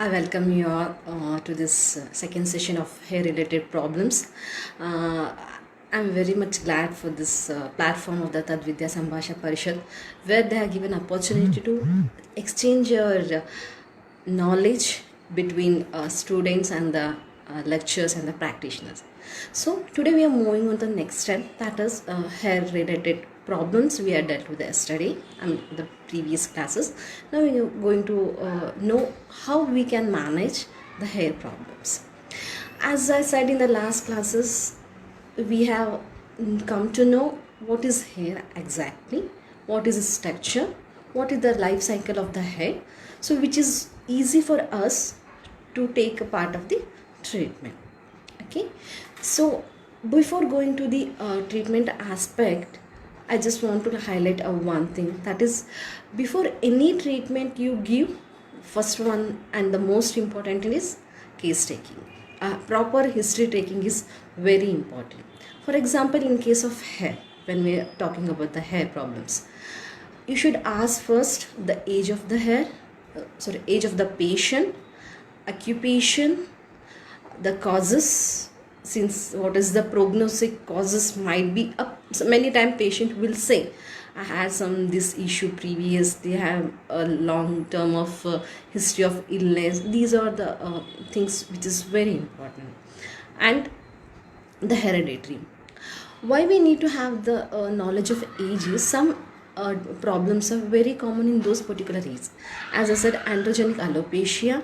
I welcome you all to this second session of hair related problems. Uh, I'm very much glad for this platform of the Tadvidya Sambhasha Parishad, where they are given opportunity to exchange your knowledge between students and the lecturers and the practitioners. So today we are moving on to the next step, that is hair related problems we had dealt with yesterday and the previous classes. Now we are going to know how we can manage the hair problems. As I said in the last classes, we have come to know what is hair exactly, what is its structure, what is the life cycle of the hair, so which is easy for us to take a part of the treatment. Okay, so before going to the treatment aspect, I just want to highlight one thing, that is, before any treatment you give, first one and the most important is case taking. Proper history taking is very important. For example, in case of hair, when we are talking about the hair problems, you should ask first the age of the hair, age of the patient, occupation, the causes, since what is the prognostic causes might be up. So many times patient will say, I had this issue previous, they have a long term of history of illness. These are the things which is very important. And the hereditary, why we need to have the knowledge of age is some problems are very common in those particular ages. As I said, androgenic alopecia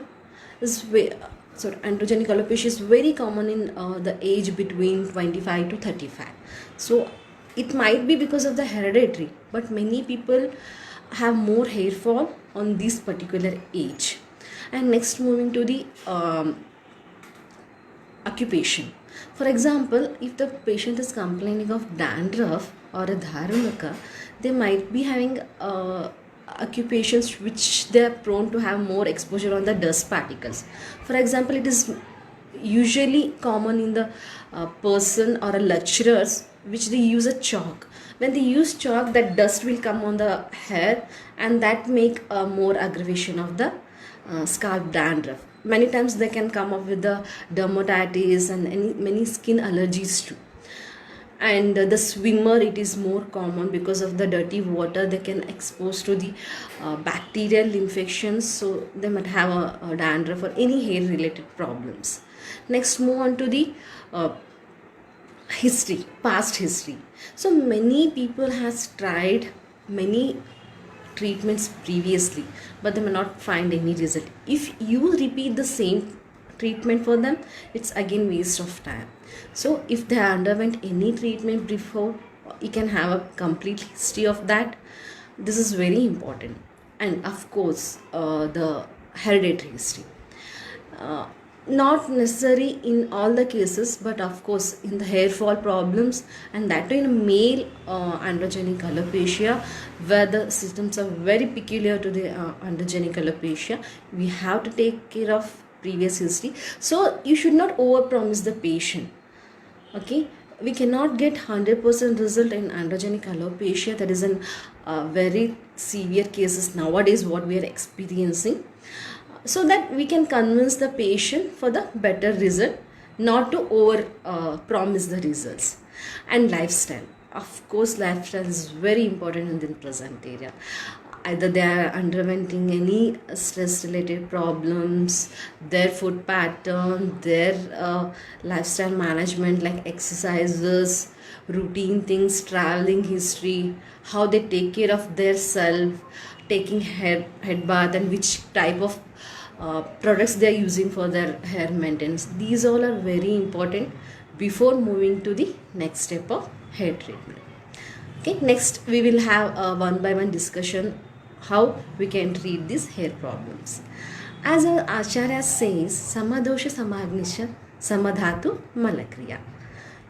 is androgenic alopecia is very common in the age between 25 to 35. So it might be because of the hereditary, but many people have more hair fall on this particular age. And next, moving to the occupation. For example, if the patient is complaining of dandruff or a dharumaka, they might be having occupations which they are prone to have more exposure on the dust particles. For example, it is usually common in the person or a lecturers which they use a chalk. When they use chalk, that dust will come on the hair and that make a more aggravation of the scalp dandruff. Many times they can come up with the dermatitis and many skin allergies too. And the swimmer, it is more common because of the dirty water, they can expose to the bacterial infections, so they might have a dandruff or any hair related problems. Next, move on to the history, past history. So many people has tried many treatments previously, but they may not find any result. If you repeat the same treatment for them, it's again waste of time. So if they underwent any treatment before, you can have a complete history of that. This is very important. And of course, the hereditary history, not necessary in all the cases, but of course in the hair fall problems, and that in male androgenic alopecia, where the symptoms are very peculiar to the androgenic alopecia, we have to take care of previous history. So you should not overpromise the patient. Okay, we cannot get 100% result in androgenic alopecia. That is in very severe cases nowadays what we are experiencing, so that we can convince the patient for the better result, not to over promise the results. And lifestyle, of course lifestyle is very important in the present area. Either they are undergoing any stress related problems, their food pattern, their lifestyle management like exercises, routine things, traveling history, how they take care of their self, taking head bath, and which type of products they are using for their hair maintenance. These all are very important before moving to the next step of hair treatment. Okay, next we will have a one by one discussion how we can treat these hair problems. As our Acharya says, Samadosha Samagnisha Samadhatu Malakriya.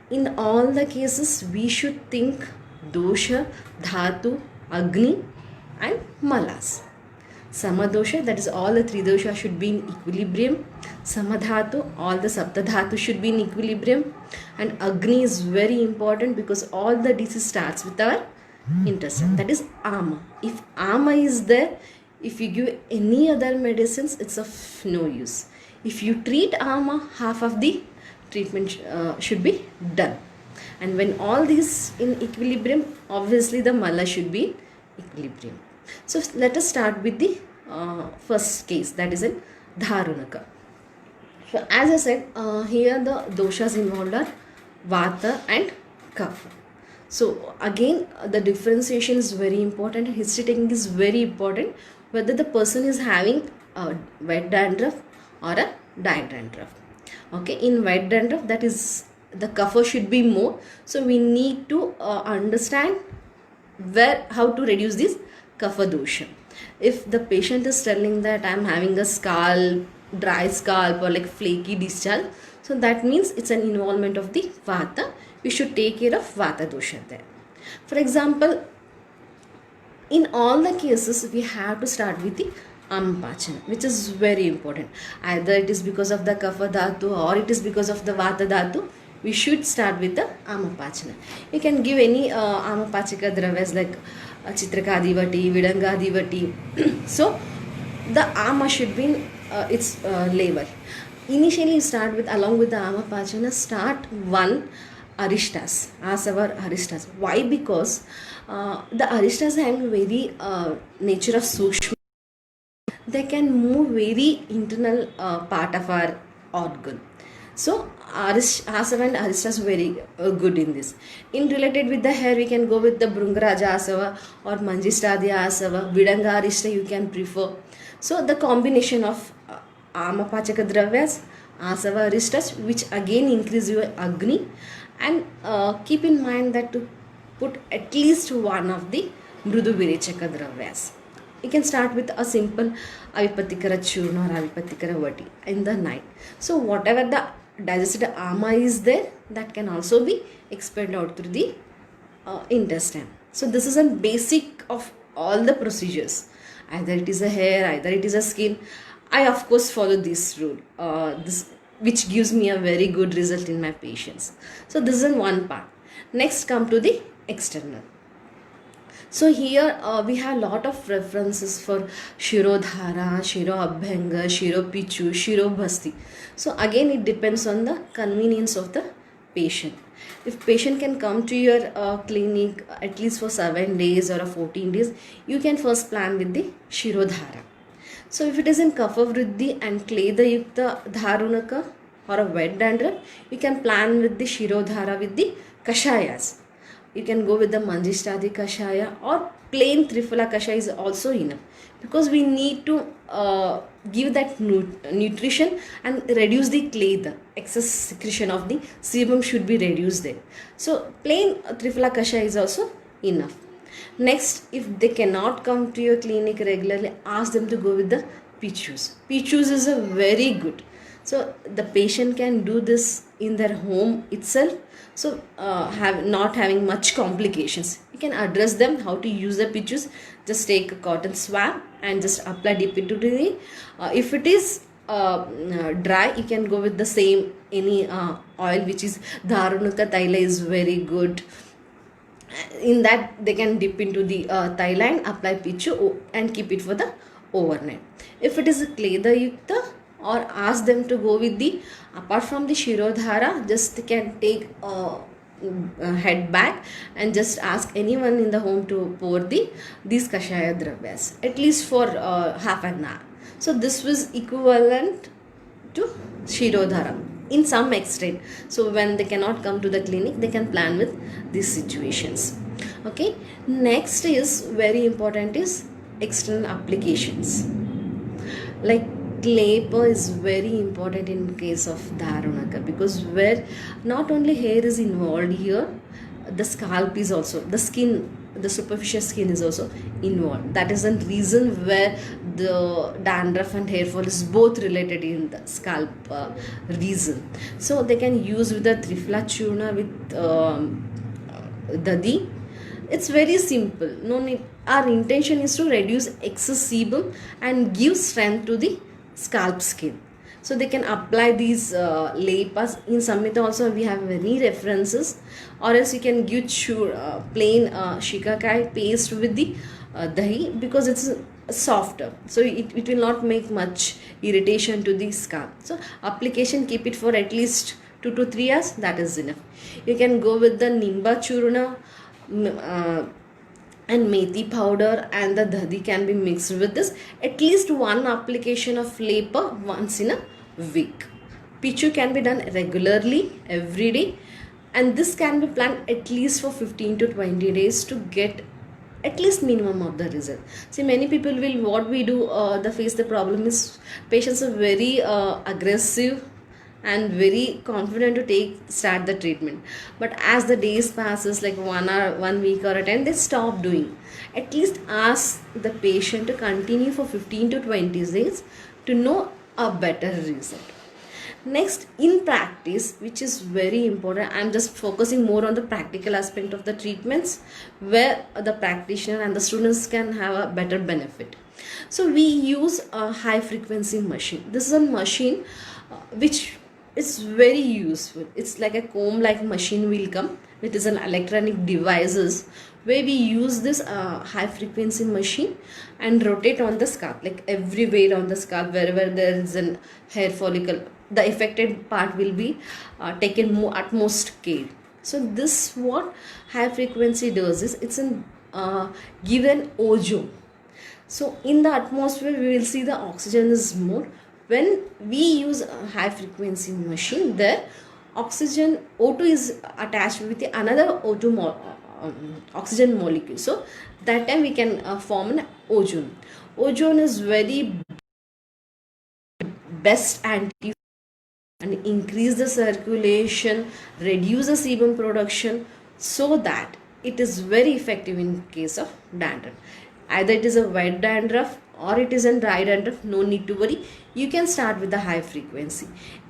In all the cases, we should think dosha, dhatu, agni and malas. Samadosha, that is all the three doshas should be in equilibrium. Samadhatu, all the saptadhatu should be in equilibrium. And Agni is very important because all the disease starts with our intestine, that is ama. If ama is there, If you give any other medicines, it's of no use. If you treat ama, half of the treatment should be done. And when all these in equilibrium, obviously the mala should be in equilibrium. So let us start with the first case, that is in Dharunaka. So as I said, here the doshas involved are Vata and Kapha. So again, the differentiation is very important. History taking is very important, whether the person is having a wet dandruff or a dry dandruff. Okay, in wet dandruff, that is the Kapha should be more. So we need to understand how to reduce this Kapha dosha. If the patient is telling that I am having a scalp, dry scalp, or like flaky discharge, so that means it's an involvement of the Vata. We should take care of Vata dosha there. For example, in all the cases, we have to start with the Amapachana, which is very important. Either it is because of the Kapha dhatu or it is because of the Vata dhatu. We should start with the Amapachana. You can give any Amapachika dravyas like Chitrakadivati, Vidangadivati. So the Ama should be in its level. Initially, you start with, along with the Amapachana, start one Arishtas, Asava Aristas. Why? Because the Aristas have very nature of Sukshma. They can move very internal part of our organ. So Asava and Aristas very good in this. In related with the hair, we can go with the Bhrungaraja Asava or Manjistadya Asava, Vidanga Arishta you can prefer. So the combination of Amapachaka dravyas, Asava Aristas, which again increase your Agni, and keep in mind that to put at least one of the Mrudu Virechaka dravyas. You can start with a simple Avipatikara Churna or Avipatikara Vati in the night. So whatever the digested ama is there, that can also be expelled out through the intestine. So this is a basic of all the procedures. Either it is a hair, either it is a skin. I of course follow this rule, which gives me a very good result in my patients. So this is one part. Next come to the external. So here we have lot of references for Shirodhara, Shiro Abhyanga, Shiro Pichu, Shiro Bhasti. So again it depends on the convenience of the patient. If patient can come to your clinic at least for 7 days or 14 days, you can first plan with the Shirodhara. So if it is in Kapha Vriddhi and Kleda Yukta Dharunaka or a wet dandruff, you can plan with the Shirodhara with the Kashayas. You can go with the Manjishtadi Kashaya or plain Triphala Kashaya is also enough, because we need to give that nutrition and reduce the clay, the excess secretion of the sebum should be reduced there. So plain Triphala Kashaya is also enough. Next, if they cannot come to your clinic regularly, ask them to go with the Pichus. Pichus is a very good. So the patient can do this in their home itself. So not having much complications. You can address them how to use the Pichus. Just take a cotton swab and just apply deep into the. If it is dry, you can go with the same any oil, which is Dharunuka Taila is very good. In that they can dip into the Taila and apply Pichu and keep it for the overnight. If it is a Kleda Yukta, or ask them to go with the, apart from the Shirodhara, just can take a head back and just ask anyone in the home to pour these Kashaya Dravyas at least for half an hour. So this was equivalent to Shirodhara in some extent. So when they cannot come to the clinic, they can plan with these situations. Okay, next is very important is external applications. Like Clayper is very important in case of Dharunaka, because where not only hair is involved here, the scalp is also, the skin, the superficial skin is also involved. That is the reason where the dandruff and hair fall is both related in the scalp reason. So they can use with the Triphala Churna with Dadi. It's very simple. No need. Our intention is to reduce excess sebum and give strength to the scalp skin. So they can apply these lepas. In Samhita also we have many references, or else you can give plain shikakai paste with the dahi, because it's softer, so it will not make much irritation to the scalp. So application, keep it for at least 2 to 3 hours, that is enough. You can go with the nimba churna, and methi powder and the dhadi can be mixed with this. At least one application of labor once in a week. Pichu can be done regularly every day, and this can be planned at least for 15 to 20 days to get at least minimum of the result. See, many people will, what we do, the face the problem is patients are very aggressive and very confident to start the treatment, but as the days passes, like 1 hour, 1 week or a 10, they stop doing. At least ask the patient to continue for 15 to 20 days to know a better result. Next, in practice, which is very important, I'm just focusing more on the practical aspect of the treatments where the practitioner and the students can have a better benefit. So we use a high frequency machine. This is a machine which is very useful. It's like a comb like machine will come, which is an electronic devices where we use this high frequency machine and rotate on the scalp, like everywhere on the scalp wherever there is an hair follicle, the affected part will be taken more utmost care. So this what high frequency does is, it's an given ozone. So in the atmosphere we will see the oxygen is more. When we use a high frequency machine, there oxygen O2 is attached with another O2 oxygen molecule. So that time we can form an ozone. Ozone is very best anti and increase the circulation, reduce the sebum production, so that it is very effective in case of dandruff. Either it is a wet dandruff or it is a dry dandruff, no need to worry. You can start with the high frequency.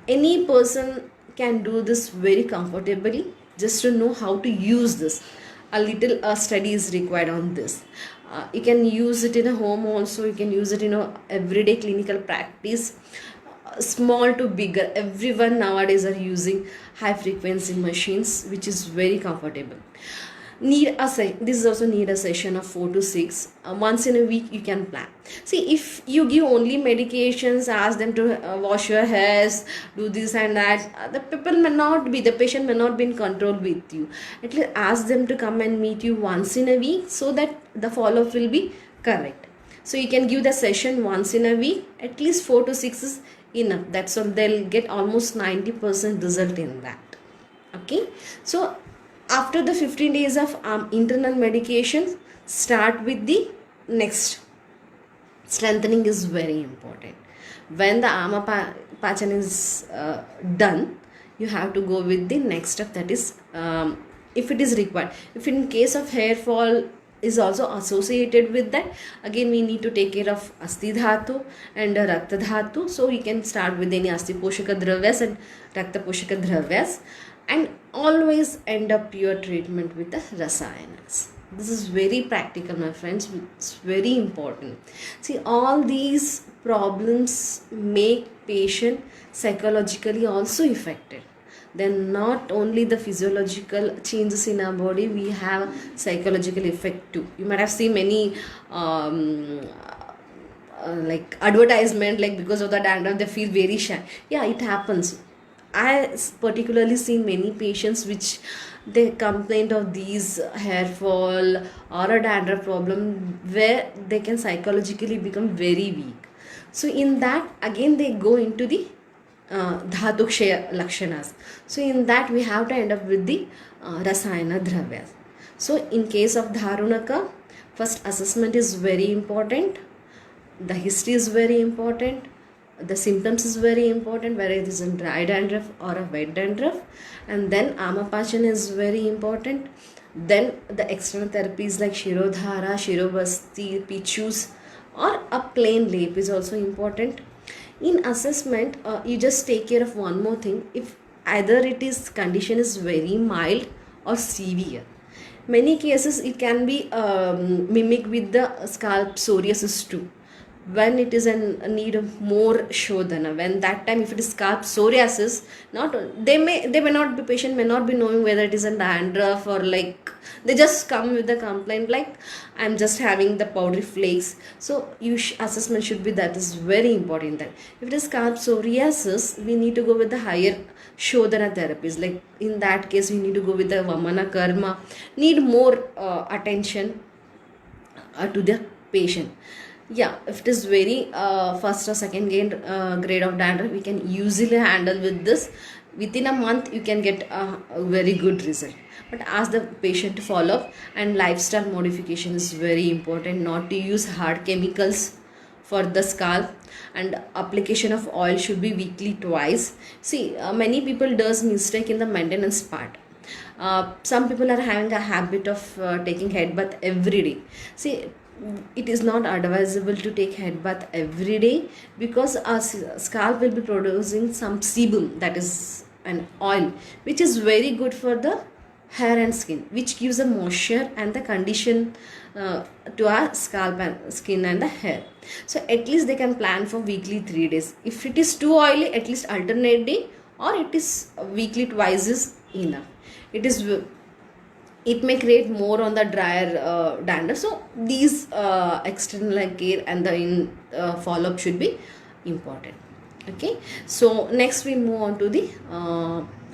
Any person can do this very comfortably, just to know how to use this. A little study is required on this. You can use it in a home also, you can use it in a everyday clinical practice. Small to bigger, everyone nowadays are using high frequency machines, which is very comfortable. This is also need a session of 4 to 6 once in a week. You can plan. See, if you give only medications, ask them to wash your hairs, do this and that, the patient may not be in control with you. At least ask them to come and meet you once in a week, so that the follow-up will be correct. So you can give the session once in a week, at least 4 to 6 is enough. That's all. They'll get almost 90% result in that. Okay, so after the 15 days of internal medication, start with the next. Strengthening is very important. When the pachan is done, you have to go with the next step, that is if it is required. If in case of hair fall is also associated with that, again we need to take care of asti dhatu and rakta dhatu. So we can start with any asti poshaka dravyas and rakta poshaka dravyas, and always end up your treatment with the rasayanas. This is very practical, my friends. It's very important. See, all these problems make patient psychologically also affected. Then not only the physiological changes in our body, we have psychological effect too. You might have seen many like advertisement, like because of the dandruff they feel very shy. Yeah, it happens. I particularly seen many patients which they complained of these hair fall or a dandruff problem, where they can psychologically become very weak. So in that, again they go into the dhatukshaya lakshanas. So in that we have to end up with the rasayana dravyas. So in case of dharunaka, first assessment is very important, the history is very important, the symptoms is very important, whether it is a dry dandruff or a wet dandruff, and then amapachan is very important. Then the external therapies like shirodhara, shirobasti, pichus, or a plain lap is also important. In assessment, you just take care of one more thing. If either it is condition is very mild or severe, many cases it can be mimicked with the scalp psoriasis too. when it is a need of more shodhana, when that time if it is scalp psoriasis, not they may not be, patient may not be knowing whether it is a dandruff or like they just come with the complaint like I'm just having the powdery flakes. So assessment should be, that is very important. That if it is scalp psoriasis, we need to go with the higher shodhana therapies. Like in that case we need to go with the vamana karma, need more attention to the patient. Yeah, if it is very first or second grade of dandruff, we can easily handle with this. Within a month you can get a very good result, but ask the patient to follow up. And lifestyle modification is very important, not to use hard chemicals for the scalp, and application of oil should be weekly twice. See, many people does mistake in the maintenance part. Some people are having a habit of taking head bath every day. See, it is not advisable to take head bath every day, because our scalp will be producing some sebum, that is an oil, which is very good for the hair and skin, which gives a moisture and the condition to our scalp and skin and the hair. So at least they can plan for weekly 3 days. If it is too oily, at least alternate day, or it is weekly twice is enough. It may create more on the drier dandruff. So these external care and the follow-up should be important. Okay, so next we move on to the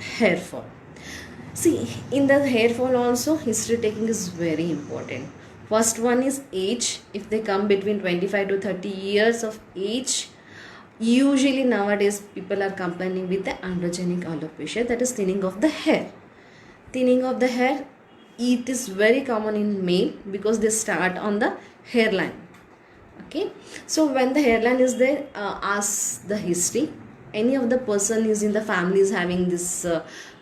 hair fall. See, in the hair fall also, history taking is very important. First one is age. If they come between 25 to 30 years of age, usually nowadays people are complaining with the androgenic alopecia, that is thinning of the hair. Thinning of the hair, it is very common in male because they start on the hairline. Okay, so when the hairline is there, ask the history. Any of the person is in the family is having this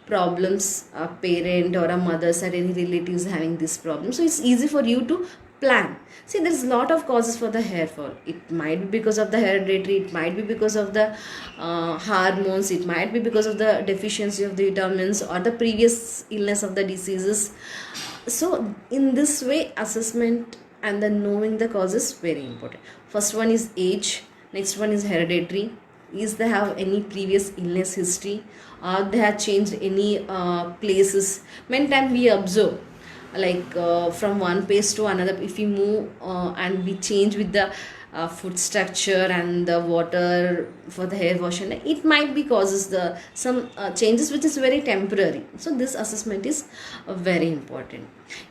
problems, a parent or a mother side, any relatives having this problem, so it's easy for you to plan. See, there's a lot of causes for the hair fall. It might be because of the hereditary, it might be because of the hormones, it might be because of the deficiency of the vitamins or the previous illness of the diseases. So in this way, assessment and the knowing the causes very important. First one is age, next one is hereditary. Is they have any previous illness history, or they have changed any places. Many times we observe like from one place to another, if we move and we change with the food structure and the water for the hair wash, and it might be causes the some changes which is very temporary. So this assessment is very important.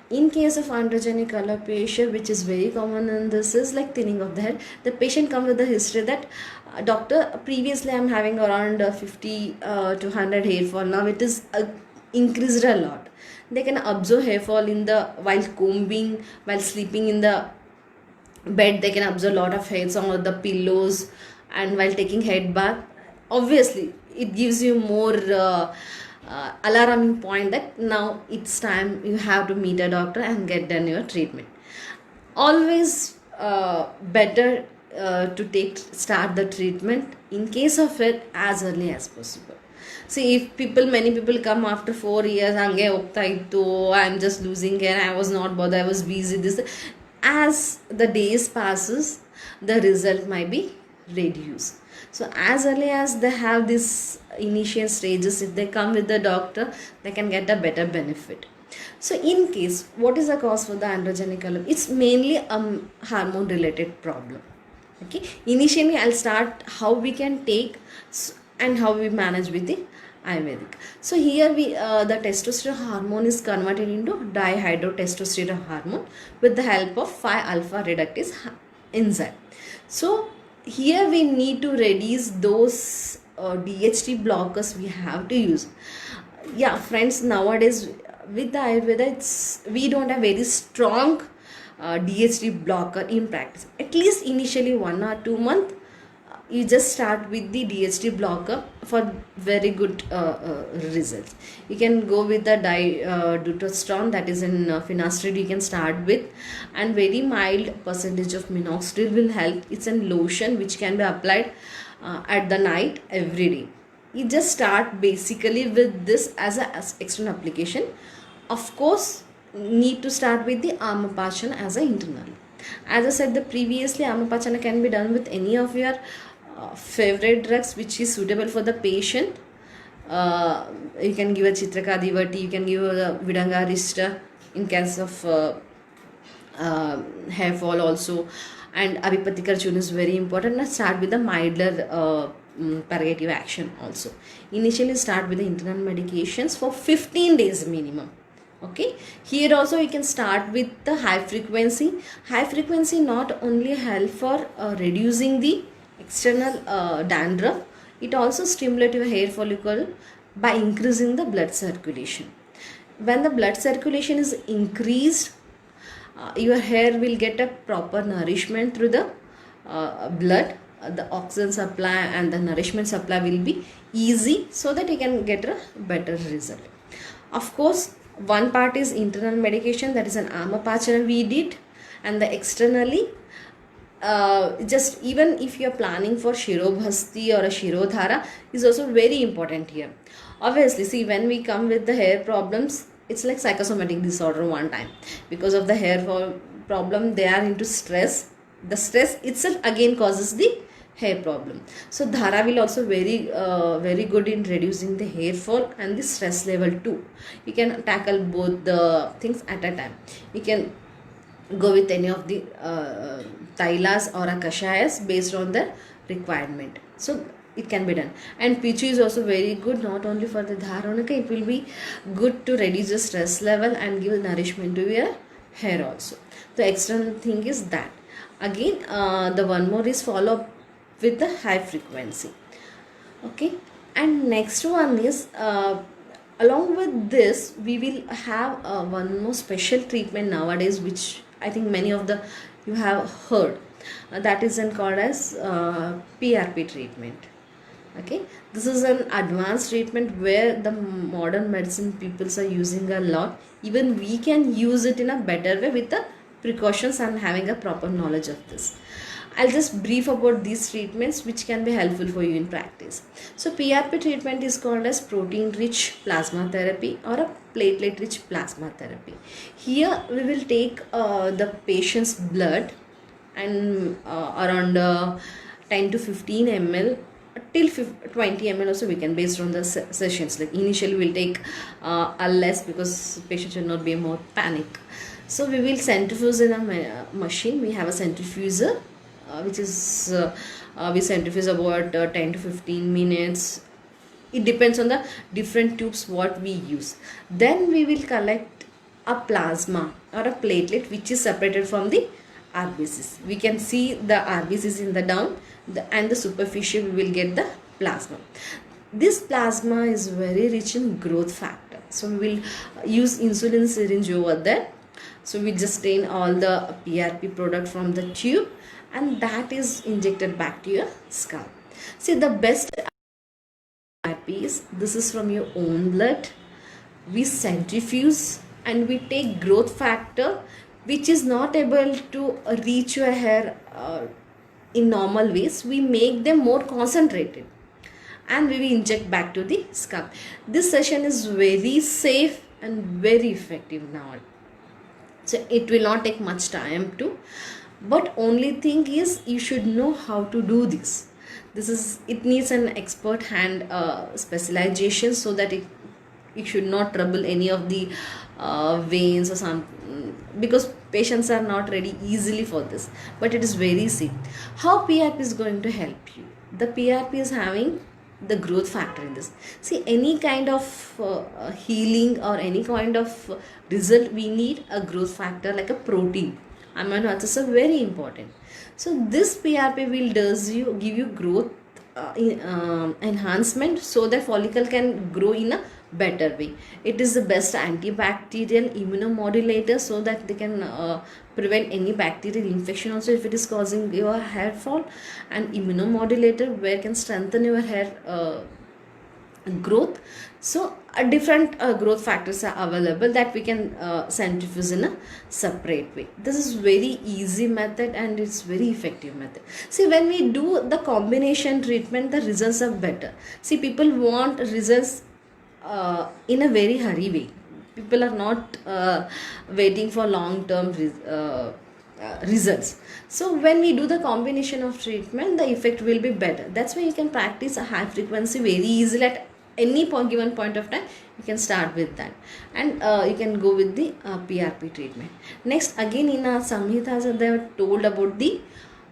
In case of androgenic alopecia, which is very common, and this is like thinning of the hair, the patient comes with the history that doctor, previously I'm having around 50 to 100 hair fall, now it is increased a lot. They can observe hair fall in the while combing, while sleeping in the bed. They can observe a lot of hairs on the pillows, and while taking head bath. Obviously it gives you more alarming point that now it's time you have to meet a doctor and get done your treatment. Always better to start the treatment in case of it as early as possible. See, if many people come after 4 years, hange hogta ittu, I'm just losing hair, I was not bothered, I was busy, this. As the days passes, the result might be reduced. So as early as they have this initial stages, if they come with the doctor, they can get a better benefit. So in case, what is the cause for the androgenic alopecia? It's mainly a hormone related problem. Okay, initially I'll start how we can take and how we manage with the Ayurvedic. So here we the testosterone hormone is converted into dihydrotestosterone hormone with the help of 5-alpha reductase enzyme. So here we need to reduce those DHT blockers we have to use. Yeah, friends, nowadays with the Ayurveda, we don't have very strong DHT blocker in practice. At least initially 1 or 2 months, you just start with the DHT blocker for very good results. You can go with the deuterosterone, that is in finasteride, you can start with, and very mild percentage of minoxidil will help. It's a lotion which can be applied at the night every day. You just start basically with this as external application. Of course, need to start with the Amapachan as an internal. As I said, the previously Amapachana can be done with any of your favorite drugs which is suitable for the patient. You can give a Chitrakadivati, you can give a Vidangarishta in case of hair fall also, and Abhipatikar churn is very important. Let's start with the milder purgative action also. Initially start with the internal medications for 15 days minimum. Okay, here also you can start with the high frequency. High frequency not only help for reducing the external dandruff, it also stimulates your hair follicle by increasing the blood circulation. When the blood circulation is increased, your hair will get a proper nourishment through the blood. The oxygen supply and the nourishment supply will be easy, so that you can get a better result. Of course, one part is internal medication, that is an Amapachana we did, and the externally, just even if you are planning for Shirobhasti or a Shirodhara is also very important here. Obviously, see, when we come with the hair problems, it's like psychosomatic disorder one time. Because of the hair fall problem, they are into stress. The stress itself again causes the hair problem. So dhara will also very good in reducing the hair fall and the stress level too. You can tackle both the things at a time. You can go with any of the tailas or a kashayas based on the requirement. So it can be done. And pichu is also very good, not only for the dharanaka, it will be good to reduce the stress level and give nourishment to your hair also. The external thing is that. Again, the one more is follow up with the high frequency. Okay, and next one is along with this we will have one more special treatment nowadays, which I think many of the you have heard, that is called as PRP treatment. Okay, this is an advanced treatment where the modern medicine peoples are using a lot. Even we can use it in a better way with the precautions and having a proper knowledge of this. I'll just brief about these treatments which can be helpful for you in practice. So PRP treatment is called as protein rich plasma therapy or a platelet rich plasma therapy. Here we will take the patient's blood and around 10 to 15 ml till 20 ml also we can, based on the sessions. Like initially we'll take less because patient should not be more panic. So we will centrifuge in a machine. We have a centrifuger which is we centrifuge about 10 to 15 minutes. It depends on the different tubes what we use. Then we will collect a plasma or a platelet which is separated from the RBCs. We can see the RBCs in the down, and the superficial we will get the plasma. This plasma is very rich in growth factor. So we will use insulin syringe over there. So we just drain all the PRP product from the tube, and that is injected back to your scalp. See, the best PRP is, this is from your own blood. We centrifuge and we take growth factor which is not able to reach your hair in normal ways. We make them more concentrated and we will inject back to the scalp. This session is very safe and very effective now. So it will not take much time to, but only thing is you should know how to do this. It needs an expert hand specialization, so that it should not trouble any of the veins or some, because patients are not ready easily for this, but it is very safe. How PRP is going to help you? The PRP is having the growth factor in this. See, any kind of healing or any kind of result, we need a growth factor like a protein. Amino acids are very important. So this PRP will give you growth enhancement, so that follicle can grow in a better way. It is the best antibacterial immunomodulator, so that they can prevent any bacterial infection also if it is causing your hair fall, and immunomodulator where can strengthen your hair growth. So different growth factors are available that we can centrifuge in a separate way. This is very easy method and it's very effective method. See, when we do the combination treatment, the results are better. See, people want results in a very hurry way. People are not waiting for long term results. So when we do the combination of treatment, the effect will be better. That's why you can practice a high frequency very easily at any given point of time. You can start with that, and you can go with the PRP treatment. Next, again in our Samhitas, they are told about the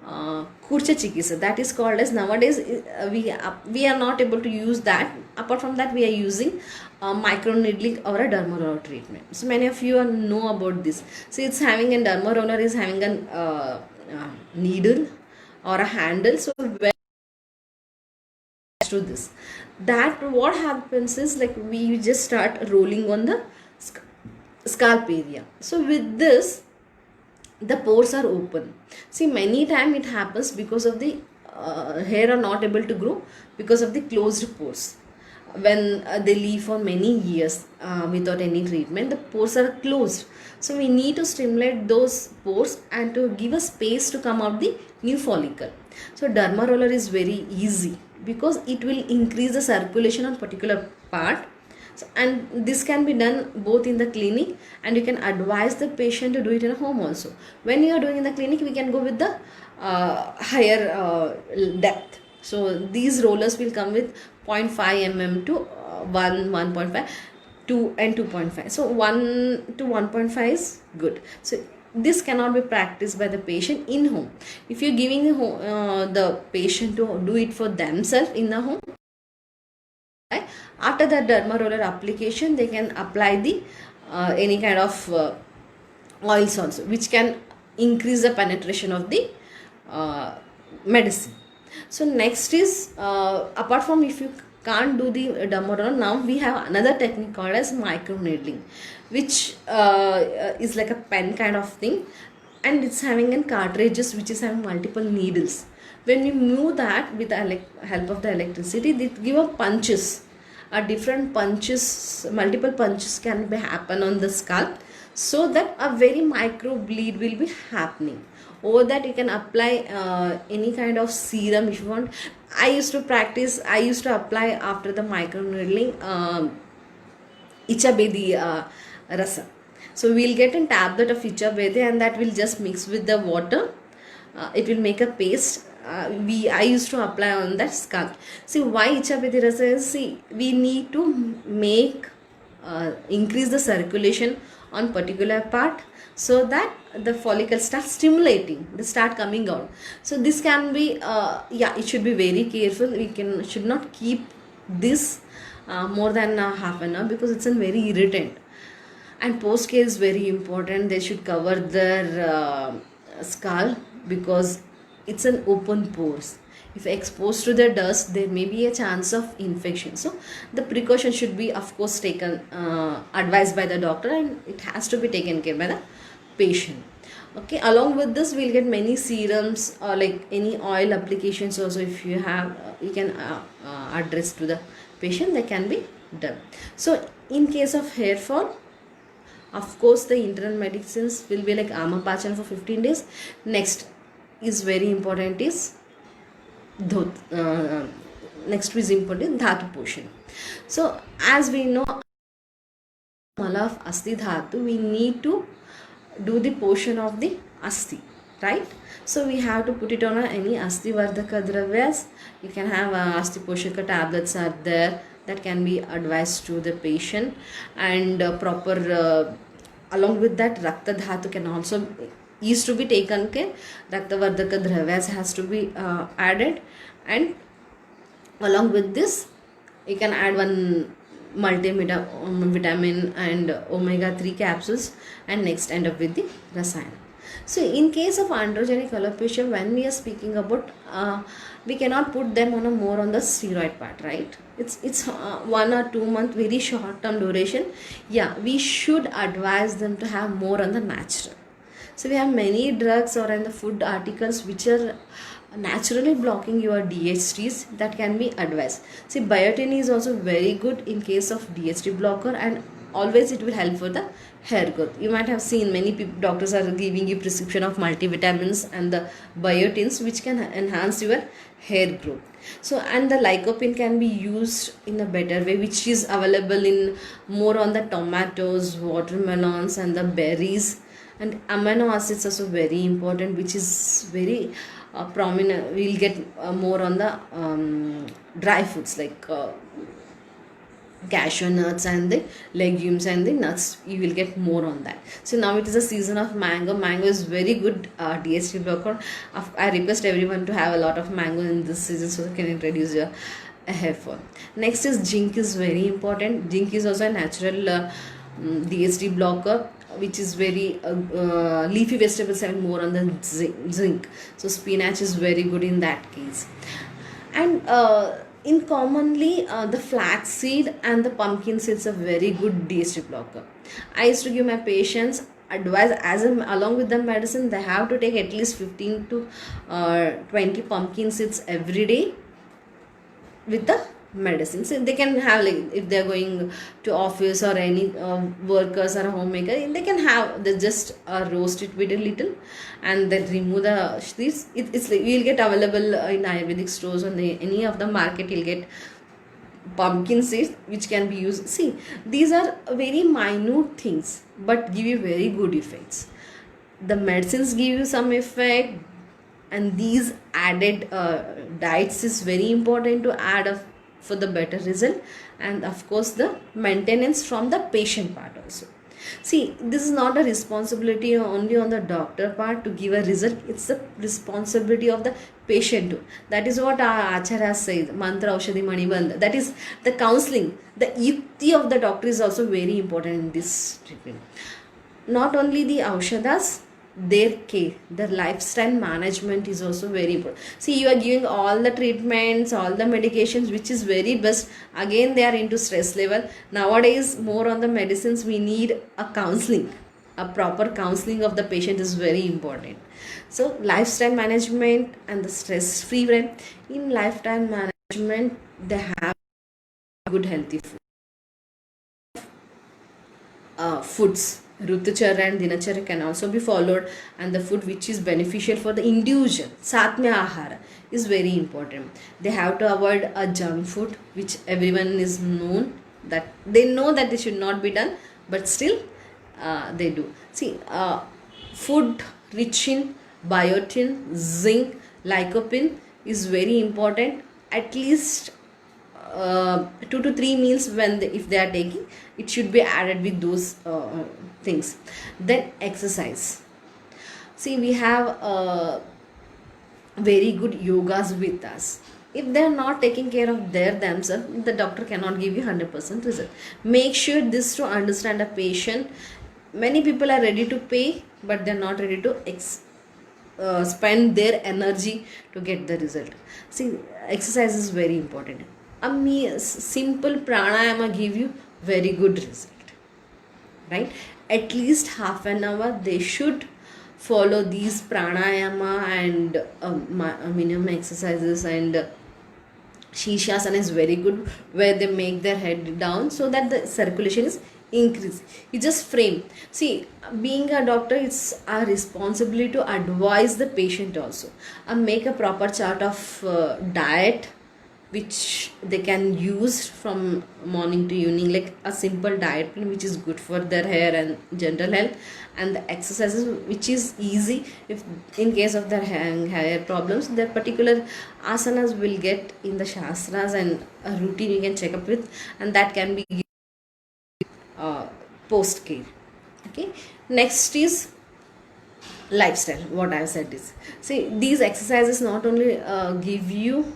Kurcha Chikitsa, that is called as, nowadays we are not able to use that. Apart from that, we are using microneedling or a derma treatment. So many of you know about this. So it's having a derma roller is having a needle or a handle. So when to this, that what happens is, like, we just start rolling on the scalp area. So with this, the pores are open. See, many time it happens because of the hair are not able to grow because of the closed pores. When they leave for many years without any treatment, the pores are closed. So we need to stimulate those pores and to give a space to come out the new follicle. So derma roller is very easy because it will increase the circulation on particular part. So, and this can be done both in the clinic, and you can advise the patient to do it in home also. When you are doing in the clinic, we can go with the higher depth. So these rollers will come with 0.5 mm to 1.5, 2 and 2.5. So 1 to 1.5 is good. So this cannot be practiced by the patient in home. If you're giving the patient to do it for themselves in the home, after the derma roller application, they can apply the any kind of oils also, which can increase the penetration of the medicine. So next is, apart from, if you can't do the derma roller, now we have another technique called as microneedling, which is like a pen kind of thing, and it's having a cartridges which is having multiple needles. When we move that with the help of the electricity, they give a punches. Different punches, multiple punches can be happen on the scalp, so that a very micro bleed will be happening. Over that, you can apply any kind of serum if you want. I used to apply after the microneedling Ichabedi rasa. So we'll get a tablet of Ichabedi, and that will just mix with the water. It will make a paste. I used to apply on that scalp. See, why Ichabedi rasa is, see, we need to make increase the circulation on particular part, so that the follicle starts stimulating, they start coming out. So this can be it should be very careful. We should not keep this more than half an hour, because it's a very irritant. And post care is very important. They should cover their scalp, because it's an open pores. If exposed to the dust, there may be a chance of infection. So the precaution should be, of course, taken, advised by the doctor, and it has to be taken care by the patient. Okay, along with this, we'll get many serums or like any oil applications also. If you have, you can address to the patient, that can be done. So in case of hair fall, of course, the internal medicines will be like Amapachan for 15 days. Next is very important is next is important dhatu portion. So as we know, mala of asti dhatu, we need to do the portion of the asti, right? So we have to put it on any asti vardhaka dravyas. You can have asti poshaka tablets are there, that can be advised to the patient, and proper along with that, rakta dhatu can also is to be taken care. Raktavardhaka dravyas has to be added, and along with this, you can add one multivitamin and omega-3 capsules, and next end up with the rasayana. So in case of androgenic alopecia, when we are speaking about, we cannot put them on more on the steroid part, right? It's 1 or 2 month, very short term duration. Yeah, we should advise them to have more on the natural. So we have many drugs or in the food articles which are naturally blocking your DHTs, that can be advised. See, biotin is also very good in case of DHT blocker, and always it will help for the hair growth. You might have seen many doctors are giving you prescription of multivitamins and the biotins, which can enhance your hair growth. So, and the lycopene can be used in a better way, which is available in more on the tomatoes, watermelons and the berries, And amino acids also very important, which is very prominent. We'll get more on the dry foods like cashew nuts and the legumes and the nuts. You will get more on that. So now it is a season of mango is very good DHT blocker. I request everyone to have a lot of mango in this season so that can it reduce your hair fall. Next is zinc is very important. Zinc is also a natural DHT blocker, which is very leafy vegetables have more on the zinc. So spinach is very good in that case. And in commonly the flax seed and the pumpkin seeds are very good DHT blocker. I used to give my patients advice along with the medicine they have to take at least 15 to 20 pumpkin seeds every day with the medicine. So they can have, like if they're going to office or any workers or a homemaker, they can have, they just roast it with a little and then remove the seeds. It's like you'll get available in Ayurvedic stores on any of the market. You'll get pumpkin seeds which can be used. See, these are very minute things but give you very good effects. The medicines give you some effect, and these added diets is very important to add up for the better result. And of course the maintenance from the patient part also. See, this is not a responsibility only on the doctor part to give a result, it's the responsibility of the patient too. That is what our acharya says, mantra aushadhi manibandha. That is the counseling, the yukti of the doctor is also very important in this treatment. Not only the aushadas, their care, their lifestyle management is also very important. See, you are giving all the treatments, all the medications, which is very best. Again, they are into stress level. Nowadays, more on the medicines, we need a counseling. A proper counseling of the patient is very important. So, lifestyle management and the stress-free brain. In lifestyle management, they have good healthy food. Foods, Rutucharya and Dinacharya can also be followed, and the food which is beneficial for the individual, Satmya Ahara, is very important. They have to avoid a junk food, which everyone is known that they know that they should not be done, but still they do. See, food rich in biotin, zinc, lycopene is very important. At least 2 to 3 meals when if they are taking, it should be added with those things. Then exercise. See, we have very good yogas with us. If they are not taking care of themselves, the doctor cannot give you 100% result. Make sure this to understand a patient. Many people are ready to pay, but they are not ready to spend their energy to get the result. See, exercise is very important. A simple pranayama give you very good result, right? At least half an hour they should follow these pranayama and minimum exercises. And Shishasana is very good, where they make their head down so that the circulation is increased. You just frame. See, being a doctor, it's our responsibility to advise the patient also, and make a proper chart of diet which they can use from morning to evening, like a simple diet plan which is good for their hair and general health, and the exercises which is easy if in case of their hair problems. Their particular asanas will get in the shastras, and a routine you can check up with, and that can be post care. Okay, next is lifestyle. What I have said is, see, these exercises not only give you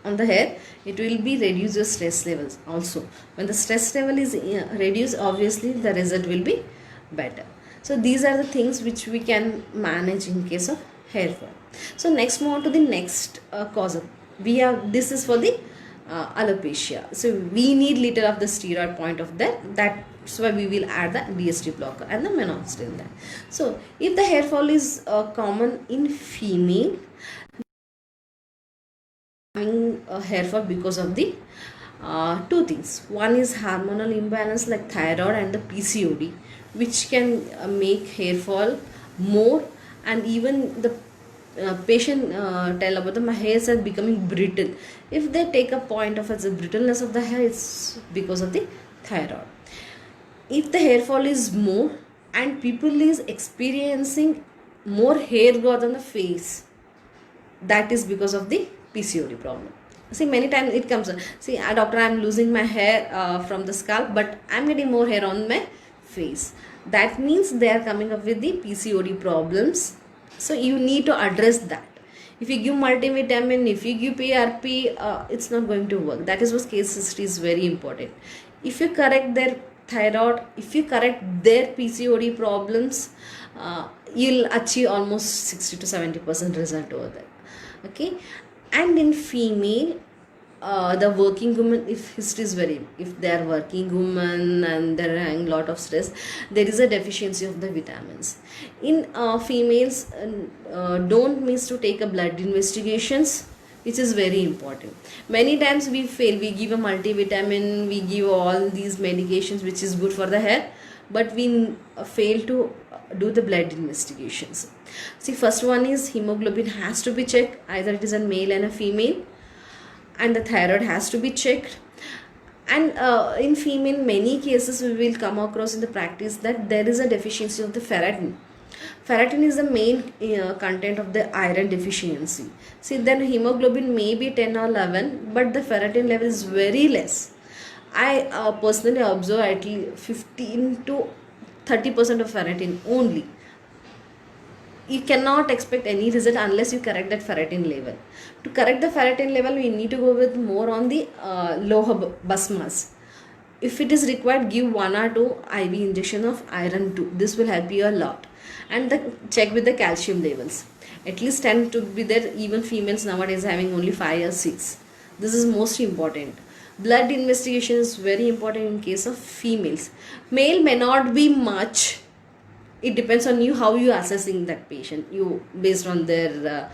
on the hair, it will be reduce your stress levels also. When the stress level is reduced, obviously the result will be better. So these are the things which we can manage in case of hair fall. So next, move on to the next cause of, we have, this is for the alopecia. So we need little of the steroid point of that's why we will add the DHT blocker and the minoxidil in that. So if the hair fall is common in female, having a hair fall because of the two things. One is hormonal imbalance like thyroid and the PCOD, which can make hair fall more. And even the patient tell about the hairs are becoming brittle. If they take a point of as a brittleness of the hair, it's because of the thyroid. If the hair fall is more, and people is experiencing more hair growth on the face. That is because of the PCOD problem. See, many times it comes, see, doctor, I'm losing my hair from the scalp, but I'm getting more hair on my face. That means they are coming up with the PCOD problems. So you need to address that. If you give multivitamin, if you give PRP, it's not going to work. That is what case history is very important. If you correct their thyroid, if you correct their PCOD problems, you'll achieve almost 60 to 70% result over there. Okay. And in female, the working woman, if history is very, if they are working woman and they're having lot of stress, there is a deficiency of the vitamins. In females, don't miss to take a blood investigations, which is very important. Many times we fail, we give a multivitamin, we give all these medications which is good for the hair, but we fail to do the blood investigations. See, first one is hemoglobin has to be checked, either it is a male and a female, and the thyroid has to be checked. And in female, many cases we will come across in the practice that there is a deficiency of the ferritin. Ferritin is the main content of the iron deficiency. See, then hemoglobin may be 10 or 11, but the ferritin level is very less. I personally observe at least 15 to 30% of ferritin only. You cannot expect any result unless you correct that ferritin level. To correct the ferritin level, we need to go with more on the loha basmas. If it is required, give 1 or 2 IV injection of iron 2. This will help you a lot. And check with the calcium levels. At least 10 to be there. Even females nowadays having only 5 or 6. This is most important. Blood investigation is very important in case of females. Male may not be much. It depends on you how you assessing that patient, you based on their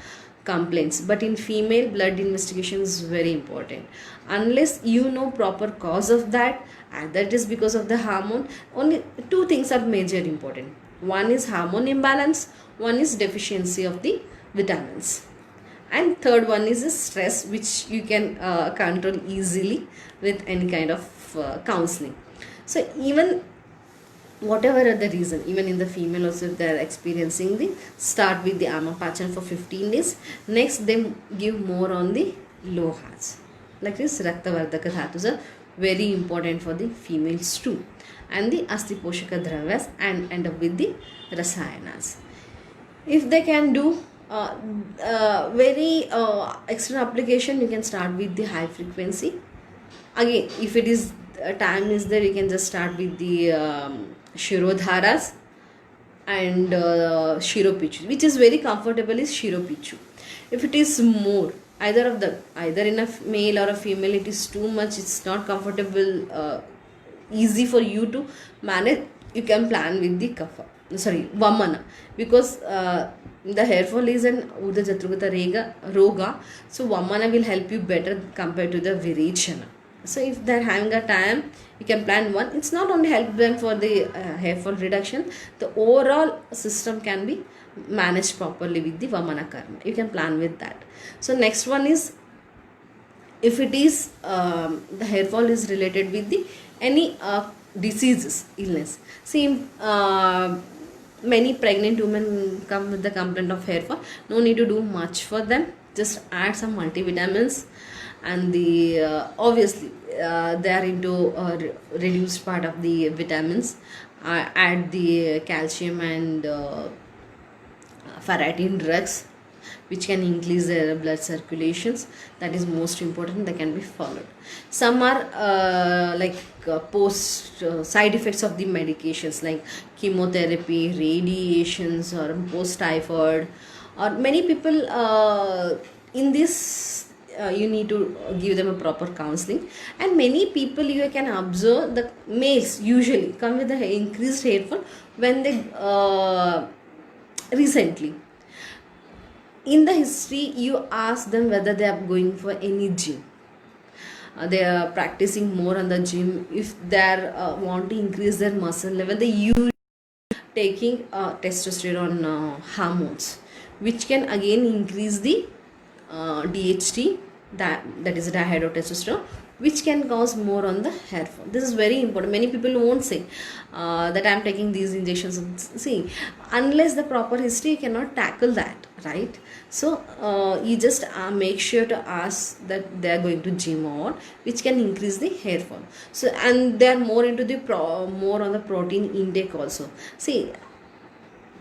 complaints. But in female, blood investigation is very important. Unless you know proper cause of that, and that is because of the hormone, only 2 things are major important. One is hormone imbalance, one is deficiency of the vitamins, and third one is stress, which you can control easily with any kind of counseling. So even whatever are the reason, even in the female also, if they are experiencing the, start with the amapachan for 15 days. Next, they give more on the lohas. Like this, Raktavardhaka dhatus are very important for the females too. And the Astiposhaka dravyas, and end up with the rasayanas. If they can do very extra application, you can start with the high frequency. Again, if it is time is there, you can just start with the Shirodharas and Shiropichu, which is very comfortable is Shiropichu. If it is more, either of the, either in a male or a female, it is too much, it's not comfortable, easy for you to manage, you can plan with the kapha, sorry, Vamana, because the hair fall is an Uda Jatrugata Roga, so Vamana will help you better compared to the Virechana. So if they're having a time, you can plan one. It's not only help them for the hair fall reduction, the overall system can be managed properly with the Vamana Karma. You can plan with that. So next one is, if it is the hair fall is related with the any diseases, illness. See, many pregnant women come with the complaint of hair fall. No need to do much for them. Just add some multivitamins, and the obviously they are into reduced part of the vitamins. Add the calcium and ferritin drugs, which can increase their blood circulations. That is most important. They can be followed. Some are post side effects of the medications, like chemotherapy, radiations, or post typhoid, or many people in this you need to give them a proper counseling. And many people, you can observe, the males usually come with the increased hair fall when they recently in the history, you ask them whether they are going for any gym, they are practicing more on the gym. If they are want to increase their muscle level, they use taking testosterone hormones, which can again increase the DHT, that is dihydrotestosterone, which can cause more on the hair fall. This is very important. Many people won't say that I am taking these injections. See, unless the proper history, you cannot tackle that, right? So you just make sure to ask that they are going to gym or which can increase the hair fall. So, and they are more into the more on the protein intake also. See,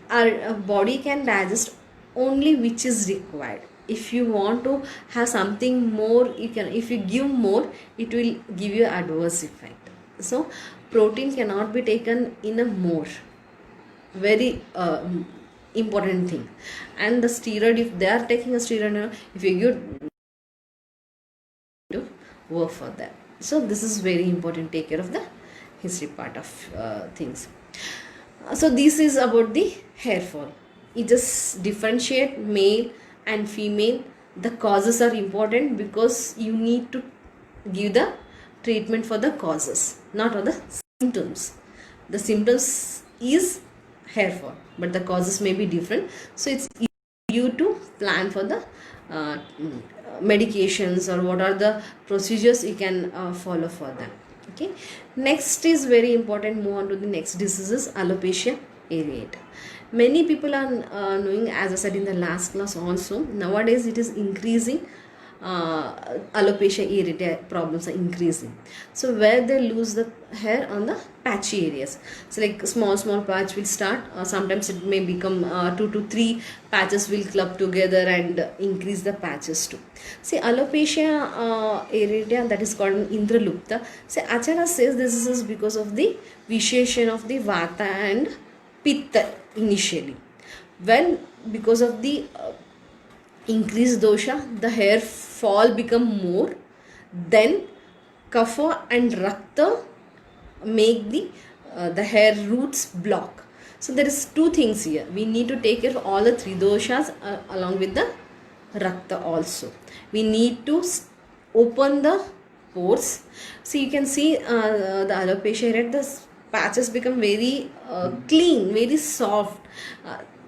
our body can digest only which is required. If you want to have something more, you can, if you give more, it will give you adverse effect. So protein cannot be taken in a more, very important thing. And the steroid, if they are taking a steroid, if you give to work for that. So this is very important. Take care of the history part of things. So this is about the hair fall. It just differentiate male and female. The causes are important because you need to give the treatment for the causes, not for the symptoms. The symptoms is hair fall, but the causes may be different. So it's you to plan for the medications or what are the procedures you can follow for them. Okay, next is very important. Move on to the next diseases, alopecia areata. Many people are knowing, as I said in the last class also, nowadays it is increasing. Alopecia areata problems are increasing. So where they lose the hair on the patchy areas, so like small patch will start, sometimes it may become 2 to 3 patches will club together and increase the patches too. See, alopecia areata, that is called indralupta. See, Acharya says this is because of the vitiation of the vata and pitta initially. When because of the increased dosha, the hair fall become more, then kapha and rakta make the hair roots block. So there is two things here. We need to take care of all the three doshas along with the rakta also. We need to open the pores. So you can see the alopecia area, the patches become very clean, very soft.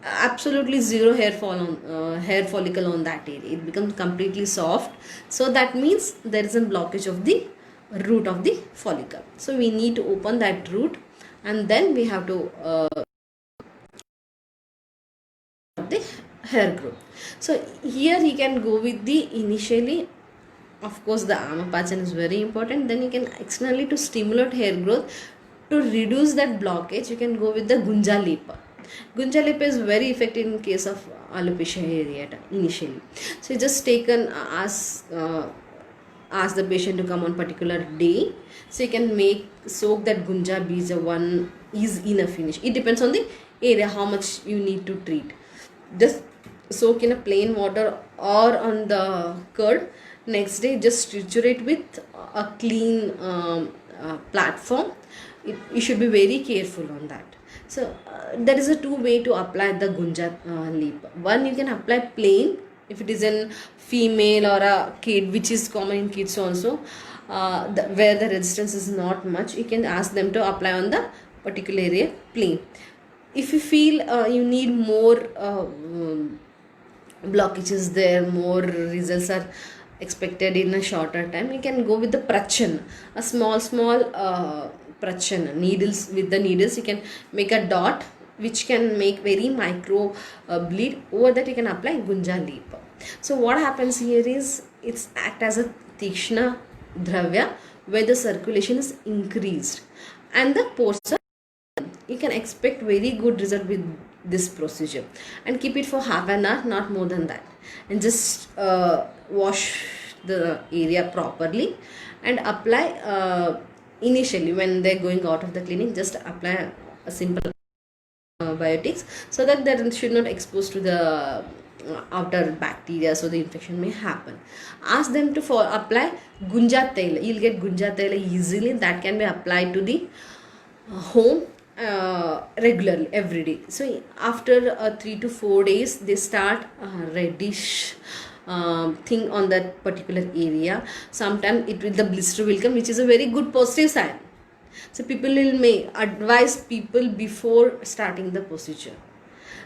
Absolutely zero hair fall on hair follicle on that area. It becomes completely soft. So that means there is a blockage of the root of the follicle. So we need to open that root, and then we have to the hair growth. So here you can go with the initially, of course the Amapachan is very important. Then you can externally to stimulate hair growth, to reduce that blockage you can go with the Gunja Lepa. Gunja Lepa is very effective in case of alopecia areata initially. So you just ask the patient to come on particular day. So you can soak that Gunja Bija, one is enough finish. It depends on the area how much you need to treat. Just soak in a plain water or on the curd. Next day just triturate with a clean platform. You should be very careful on that. So there is a two way to apply the Gunja leap. One, you can apply plain if it is in female or a kid, which is common in kids also, where the resistance is not much. You can ask them to apply on the particular area plain. If you feel you need more blockages there, more results are expected in a shorter time, you can go with the prachan, a small prachan needles. With the needles you can make a dot which can make very micro bleed. Over that you can apply Gunja Lepa. So what happens here is it's act as a Tikshna Dravya, where the circulation is increased and the pores are, you can expect very good result with this procedure. And keep it for half an hour, not more than that, and just wash the area properly and apply initially when they're going out of the clinic. Just apply a simple biotics so that they should not expose to the outer bacteria, so the infection may happen. Ask them to apply Gunja Taila. You'll get Gunja Taila easily. That can be applied to the home regularly every day. So after 3 to 4 days they start reddish thing on that particular area. Sometimes the blister will come, which is a very good positive sign. So people may advise people before starting the procedure.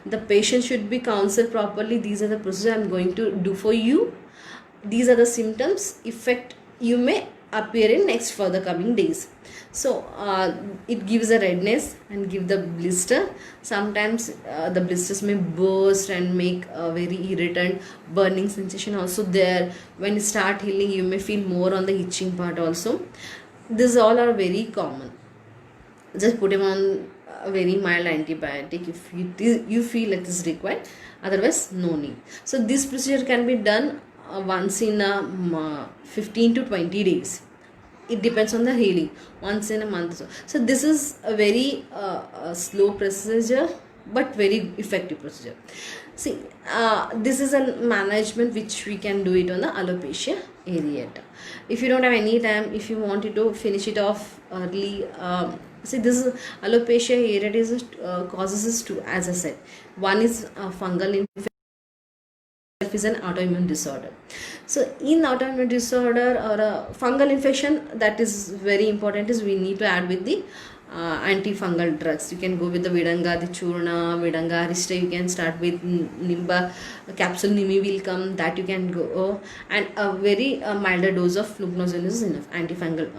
The patient should be counseled properly. These are the procedures I'm going to do for you. These are the symptoms, effect you may appear in next for the coming days. So it gives a redness and give the blister. Sometimes the blisters may burst and make a very irritant burning sensation also there. When you start healing, you may feel more on the itching part also. These all are very common. Just put him on a very mild antibiotic if you feel it is required, otherwise no need. So this procedure can be done once in a 15 to 20 days. It depends on the healing, once in a month. So this is a very slow procedure but very effective procedure. See, this is a management which we can do it on the alopecia areata. If you don't have any time, if you wanted to finish it off early, see, this is alopecia areata is causes two, as I said. One is fungal infection, is an autoimmune disorder. So in autoimmune disorder or a fungal infection, that is very important, is we need to add with the antifungal drugs. You can go with the Vidanga, the Churna, Vidanga, Arista. You can start with Nimba capsule, Nimi will come, that you can go, and a very milder dose of fluconazole is enough. Antifungal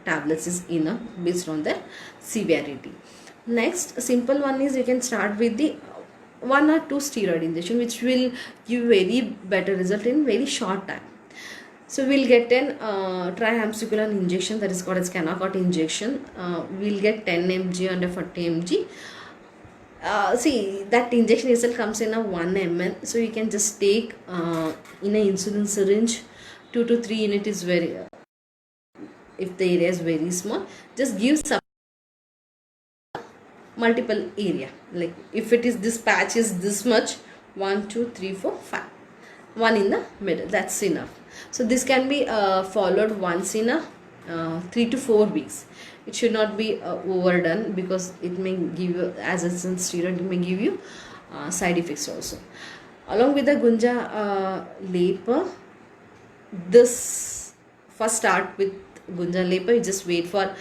tablets is enough based on their severity. Next, a simple one is you can start with the 1 or 2 steroid injection, which will give very better result in very short time. So we'll get an triamcinolone injection, that is called as Canacort injection. We'll get 10 mg and a 40 mg. See, that injection itself comes in a 1 ml, so you can just take in a insulin syringe. 2 to 3 units is very, if the area is very small, just give some multiple area. Like if it is this patch is this much, 1 2 3 4 5, one in the middle, that's enough. So this can be followed once in a 3 to 4 weeks. It should not be overdone, because it may give you, as a steroid, it may give you side effects also. Along with the Gunja Lepa, this first start with Gunja Lepa, you just wait for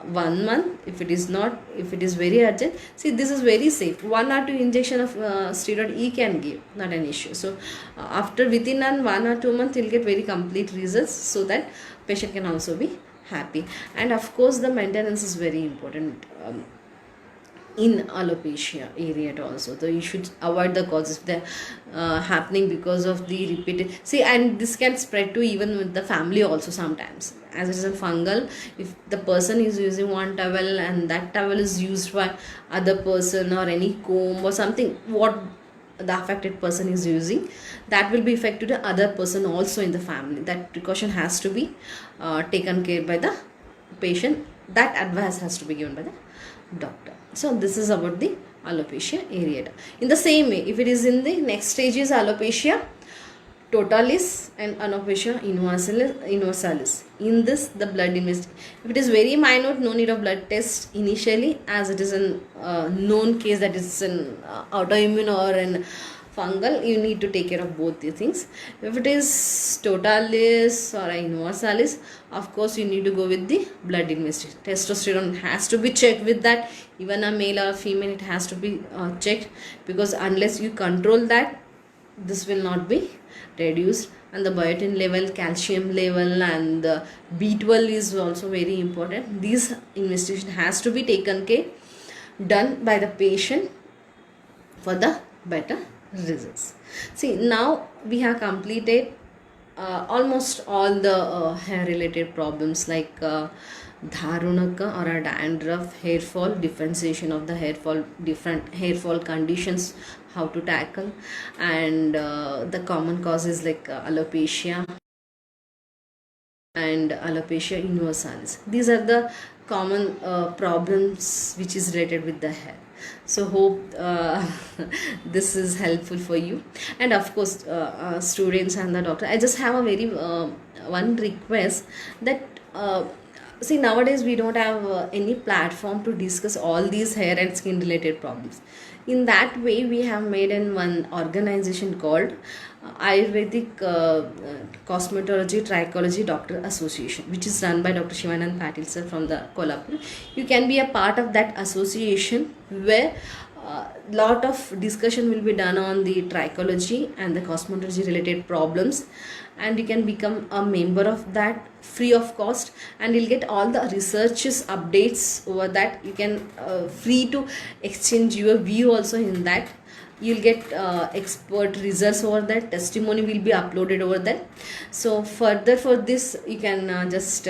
1 month. If it is not, if it is very urgent, see, this is very safe. 1 or 2 injection of steroid E can give, not an issue. So after within 1 or 2 months, you'll get very complete results, so that patient can also be happy. And of course the maintenance is very important in alopecia areata also. So you should avoid the causes if they're happening because of the repeated, see, and this can spread to even with the family also sometimes. As it is a fungal, if the person is using one towel and that towel is used by other person, or any comb or something, what the affected person is using, that will be affected to the other person also in the family. That precaution has to be taken care by the patient. That advice has to be given by the doctor. So this is about the alopecia areata. In the same way, if it is in the next stage is alopecia totalis and alopecia universalis. In this, the blood investigation, if it is very minute, no need of blood test initially, as it is a known case that is an autoimmune or an fungal, you need to take care of both the things. If it is totalis or universalis, of course you need to go with the blood investigation. Testosterone has to be checked with that. Even a male or female, it has to be checked, because unless you control that, this will not be reduced. And the biotin level, calcium level, and the B12 is also very important. These investigation has to be taken care, done by the patient for the better results. See, now we have completed almost all the hair related problems, like dharunaka or a dandruff, hair fall, differentiation of the hair fall, different hair fall conditions, how to tackle, and the common causes like alopecia and alopecia universalis. These are the common problems which is related with the hair. So hope this is helpful for you. And of course students and the doctor, I just have a very one request, that see, nowadays we don't have any platform to discuss all these hair and skin related problems. In that way, we have made one organization called Ayurvedic Cosmetology Trichology Doctor Association, which is run by Dr. Shivanand Patil sir from the Kolhapur. You can be a part of that association, where lot of discussion will be done on the trichology and the cosmetology related problems, and you can become a member of that free of cost, and you'll get all the researches updates over that. You can free to exchange your view also in that. You'll get expert results over that, testimony will be uploaded over that. So further for this, you can just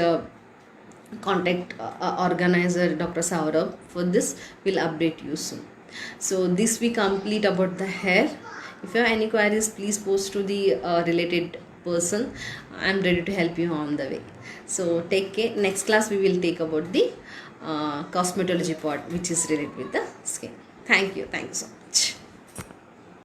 contact organizer Dr. Saurabh. For this, we'll update you soon. So this we complete about the hair. If you have any queries, please post to the related person. I'm ready to help you on the way. So take care. Next class we will take about the cosmetology part, which is related with the skin. Thank you so much.